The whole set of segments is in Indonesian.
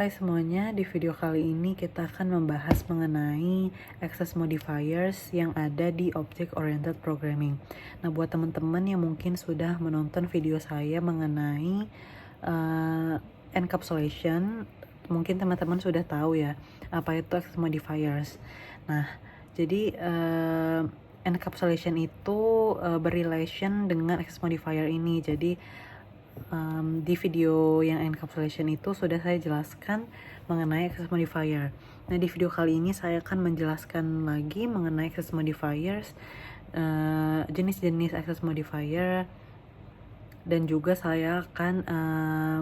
Hai semuanya, di video kali ini kita akan membahas mengenai access modifiers yang ada di Object Oriented Programming. Nah, buat teman-teman yang mungkin sudah menonton video saya mengenai encapsulation, mungkin teman-teman sudah tahu ya apa itu access modifiers. Nah, jadi encapsulation itu berrelation dengan access modifier ini. Jadi di video yang encapsulation itu sudah saya jelaskan mengenai access modifier. Nah, di video kali ini saya akan menjelaskan lagi mengenai access modifiers, jenis-jenis access modifier, dan juga saya akan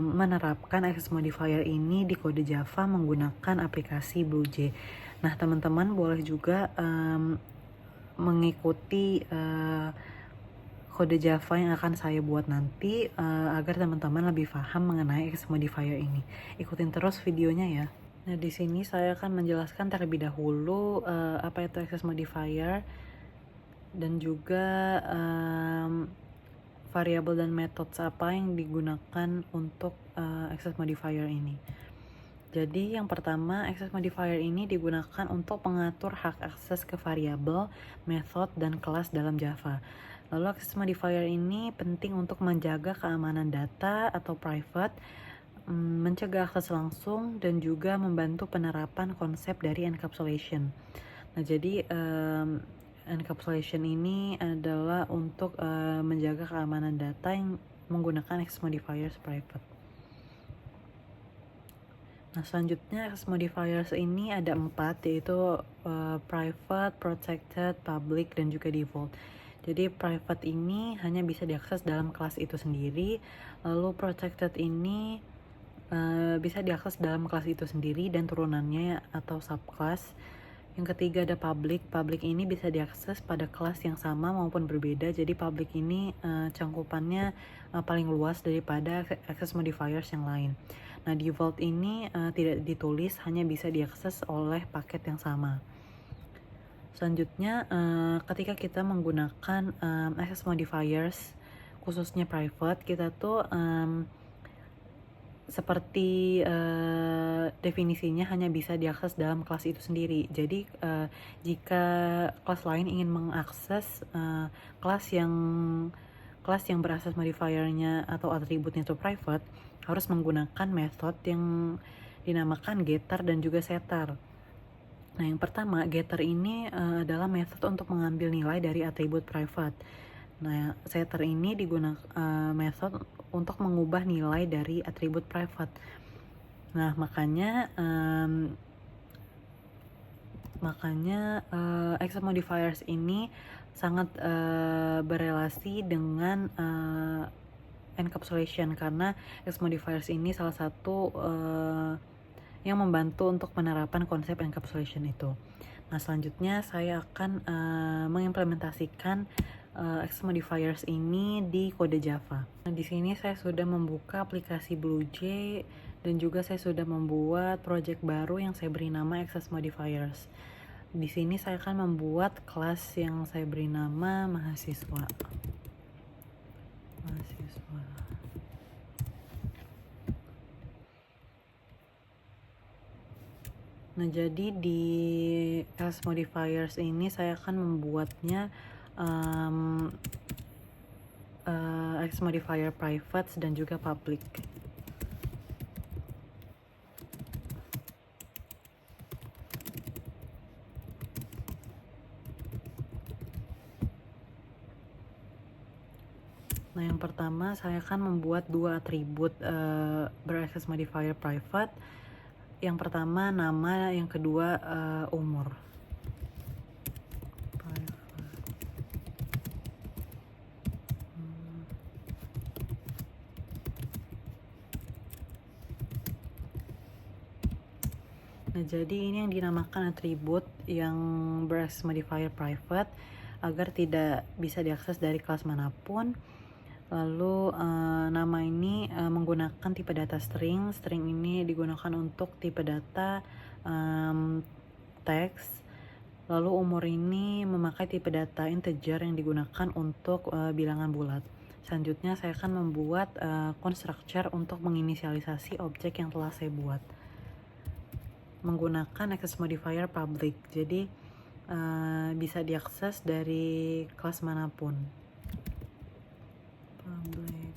menerapkan access modifier ini di kode Java menggunakan aplikasi BlueJ. Nah, teman-teman boleh juga mengikuti kode Java yang akan saya buat nanti agar teman-teman lebih paham mengenai access modifier ini. Ikutin terus videonya ya. Nah, di sini saya akan menjelaskan terlebih dahulu apa itu access modifier dan juga variabel dan methods apa yang digunakan untuk access modifier ini. Jadi yang pertama, access modifier ini digunakan untuk mengatur hak akses ke variabel, method, dan kelas dalam Java. Lalu access modifier ini penting untuk menjaga keamanan data atau private, mencegah akses langsung, dan juga membantu penerapan konsep dari encapsulation. Nah, jadi encapsulation ini adalah untuk menjaga keamanan data yang menggunakan access modifiers private. Nah, selanjutnya access modifiers ini ada 4, yaitu private, protected, public, dan juga default. Jadi private ini hanya bisa diakses dalam kelas itu sendiri, lalu protected ini bisa diakses dalam kelas itu sendiri dan turunannya atau subclass. Yang ketiga ada public. Public ini bisa diakses pada kelas yang sama maupun berbeda. Jadi public ini cangkupannya paling luas daripada access modifiers yang lain. Nah, default ini tidak ditulis, hanya bisa diakses oleh paket yang sama. Selanjutnya, ketika kita menggunakan access modifiers, khususnya private, kita tuh seperti definisinya hanya bisa diakses dalam kelas itu sendiri. Jadi jika kelas lain ingin mengakses kelas yang berakses modifiernya atau atributnya itu private, harus menggunakan method yang dinamakan getter dan juga setter. Nah, yang pertama, getter ini adalah method untuk mengambil nilai dari atribut private. Nah, setter ini digunakan method untuk mengubah nilai dari atribut private. Nah, makanya access modifiers ini sangat berelasi dengan encapsulation, karena access modifiers ini salah satu yang membantu untuk penerapan konsep encapsulation itu. Nah, selanjutnya saya akan mengimplementasikan access modifiers ini di kode Java. Nah, di sini saya sudah membuka aplikasi BlueJ dan juga saya sudah membuat project baru yang saya beri nama access modifiers. Di sini saya akan membuat kelas yang saya beri nama mahasiswa. Nah, jadi di access modifiers ini saya akan membuatnya access modifier private dan juga public. Nah, yang pertama saya akan membuat 2 atribut beraccess modifier private. Yang pertama nama, yang kedua umur. Nah, jadi ini yang dinamakan atribut yang beraccess modifier private agar tidak bisa diakses dari kelas manapun. Lalu nama ini menggunakan tipe data string. String ini digunakan untuk tipe data teks. Lalu umur ini memakai tipe data integer yang digunakan untuk bilangan bulat. Selanjutnya saya akan membuat constructor untuk menginisialisasi objek yang telah saya buat. menggunakan access modifier public. Jadi bisa diakses dari kelas manapun. Public.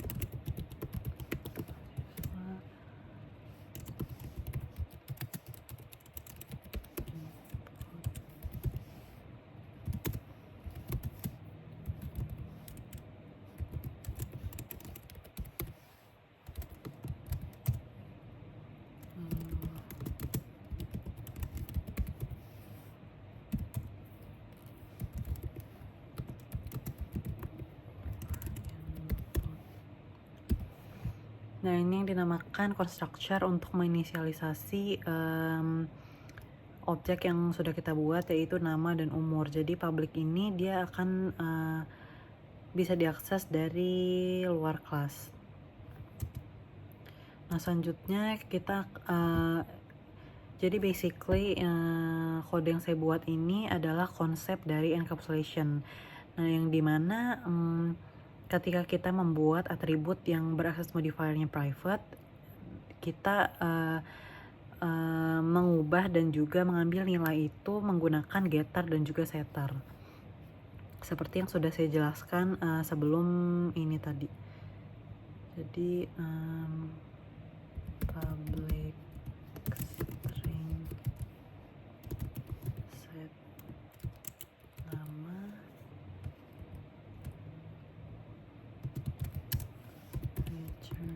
Nah, ini yang dinamakan constructor untuk menginisialisasi objek yang sudah kita buat, yaitu nama dan umur. Jadi public ini dia akan bisa diakses dari luar kelas. Nah, selanjutnya kita jadi basically kode yang saya buat ini adalah konsep dari encapsulation. Nah, yang dimana ketika kita membuat atribut yang beraccess modifiernya private, kita mengubah dan juga mengambil nilai itu menggunakan getter dan juga setter, seperti yang sudah saya jelaskan sebelum ini tadi. Jadi public string set nama return.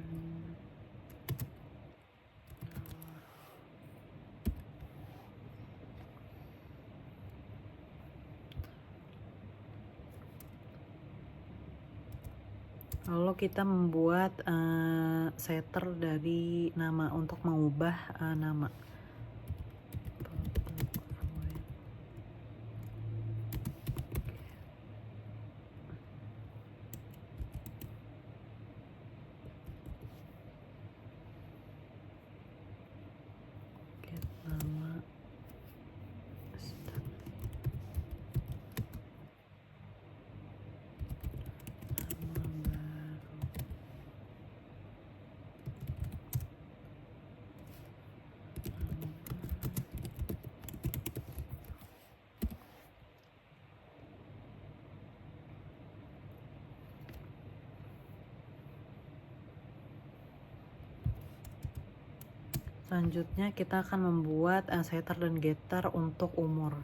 Lalu kita membuat setter dari nama untuk mengubah nama. Get nama Selanjutnya kita akan membuat setter dan getter untuk umur.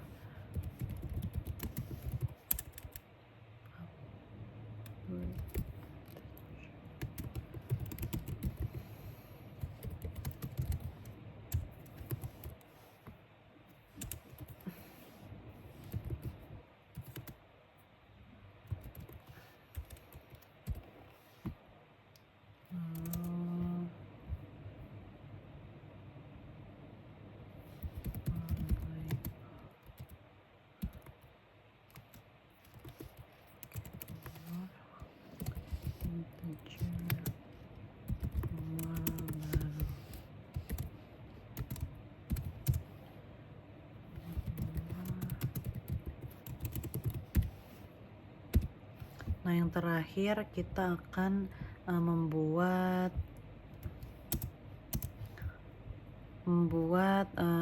Nah, yang terakhir kita akan membuat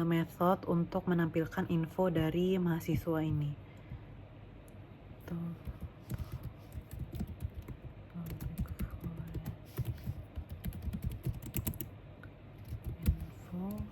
method untuk menampilkan info dari mahasiswa ini. Tuh. Info.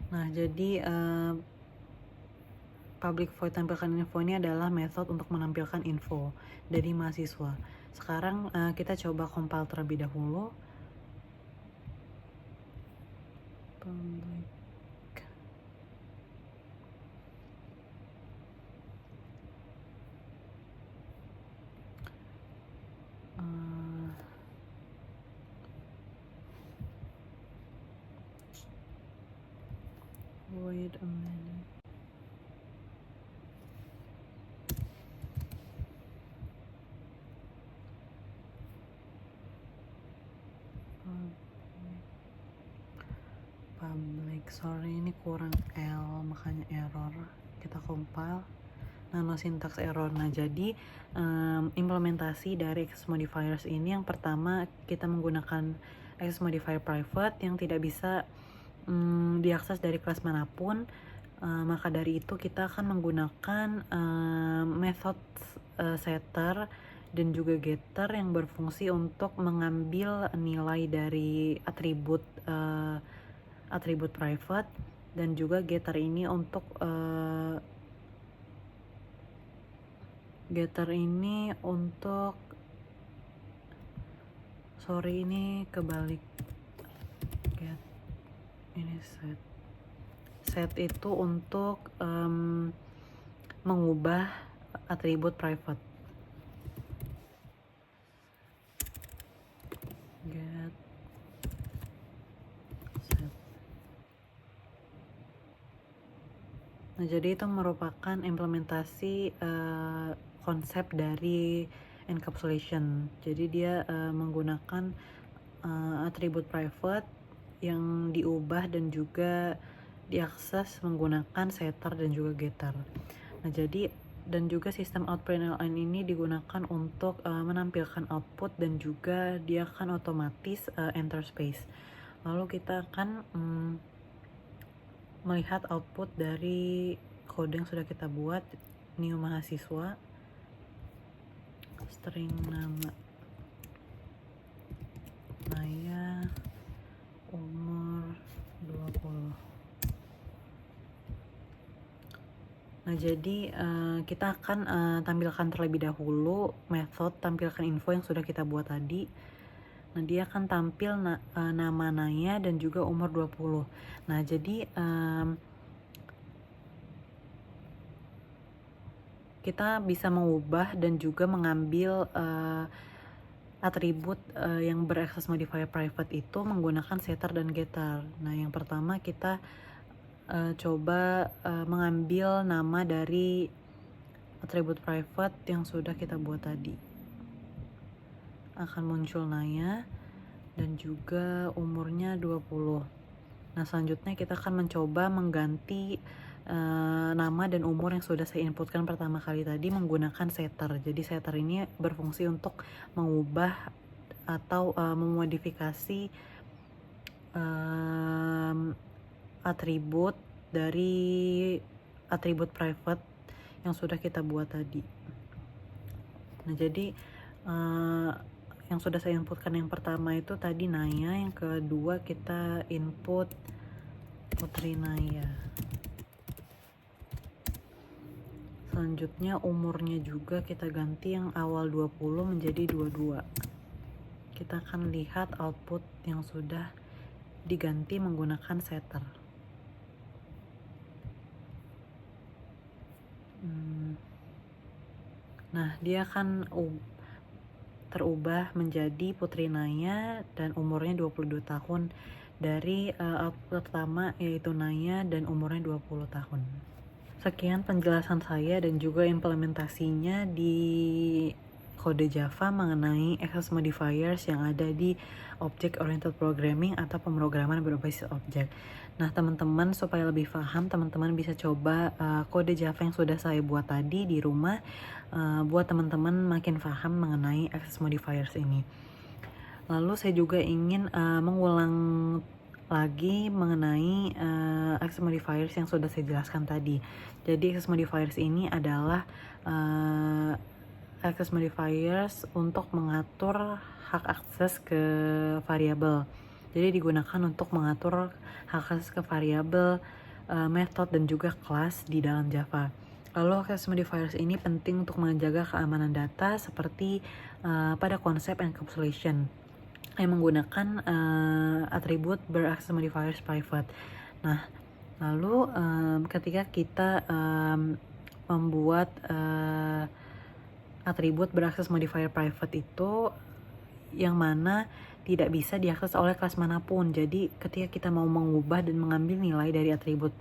Nah, jadi public void tampilkan info ini adalah metode untuk menampilkan info dari mahasiswa. Sekarang kita coba compile terlebih dahulu. Public Wait a minute. Public, sorry ini kurang L makanya error. Kita compile. Nano syntax error. Nah, jadi implementasi dari access modifiers ini yang pertama kita menggunakan access modifier private yang tidak bisa diakses dari kelas manapun. Maka dari itu kita akan menggunakan method setter dan juga getter yang berfungsi untuk mengambil nilai dari atribut private, dan juga getter ini untuk sorry ini kebalik, get ini set itu untuk mengubah atribut private. Get set. Nah, jadi itu merupakan implementasi konsep dari encapsulation. Jadi dia menggunakan atribut private yang diubah dan juga diakses menggunakan setter dan juga getter. Nah, jadi dan juga sistem output line ini digunakan untuk menampilkan output dan juga dia akan otomatis enter space. Lalu kita akan melihat output dari kode yang sudah kita buat. New mahasiswa, string nama Naya, umur 20. Nah, jadi kita akan tampilkan terlebih dahulu method tampilkan info yang sudah kita buat tadi. Nah, dia akan tampil nama Naya dan juga umur 20. Nah, jadi kita bisa mengubah dan juga mengambil atribut yang beraccess modifier private itu menggunakan setter dan getter. Nah, yang pertama kita coba mengambil nama dari atribut private yang sudah kita buat tadi. Akan muncul Naya dan juga umurnya 20. Nah, selanjutnya kita akan mencoba mengganti nama dan umur yang sudah saya inputkan pertama kali tadi menggunakan setter. Jadi setter ini berfungsi untuk mengubah atau memodifikasi atribut dari atribut private yang sudah kita buat tadi. Nah, jadi yang sudah saya inputkan yang pertama itu tadi Naya, yang kedua kita input Putri Naya. Selanjutnya umurnya juga kita ganti yang awal 20 menjadi 22. Kita akan lihat output yang sudah diganti menggunakan setter. Nah, dia akan terubah menjadi Putri Naya dan umurnya 22 tahun dari output pertama yaitu Naya dan umurnya 20 tahun. Sekian penjelasan saya dan juga implementasinya di kode Java mengenai access modifiers yang ada di Object Oriented Programming atau pemrograman berbasis objek. Nah, teman-teman, supaya lebih paham, teman-teman bisa coba kode Java yang sudah saya buat tadi di rumah, buat teman-teman makin paham mengenai access modifiers ini. Lalu saya juga ingin mengulang lagi mengenai access modifiers yang sudah saya jelaskan tadi. Jadi access modifiers ini adalah access modifiers untuk mengatur hak akses ke variabel. Jadi digunakan untuk mengatur hak akses ke variabel, method dan juga kelas di dalam Java. Lalu access modifiers ini penting untuk menjaga keamanan data seperti pada konsep encapsulation yang menggunakan atribut beraccess modifiers private. Nah, lalu ketika kita membuat atribut beraccess modifier private itu yang mana tidak bisa diakses oleh kelas manapun. Jadi ketika kita mau mengubah dan mengambil nilai dari atribut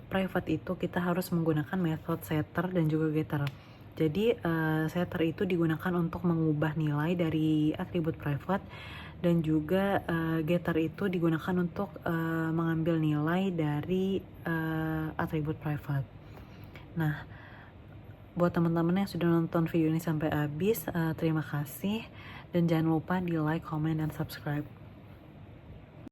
private itu, kita harus menggunakan metode setter dan juga getter. Jadi setter itu digunakan untuk mengubah nilai dari atribut private, dan juga getter itu digunakan untuk mengambil nilai dari atribut private. Nah, buat teman-teman yang sudah nonton video ini sampai habis, terima kasih, dan jangan lupa di like, comment, dan subscribe.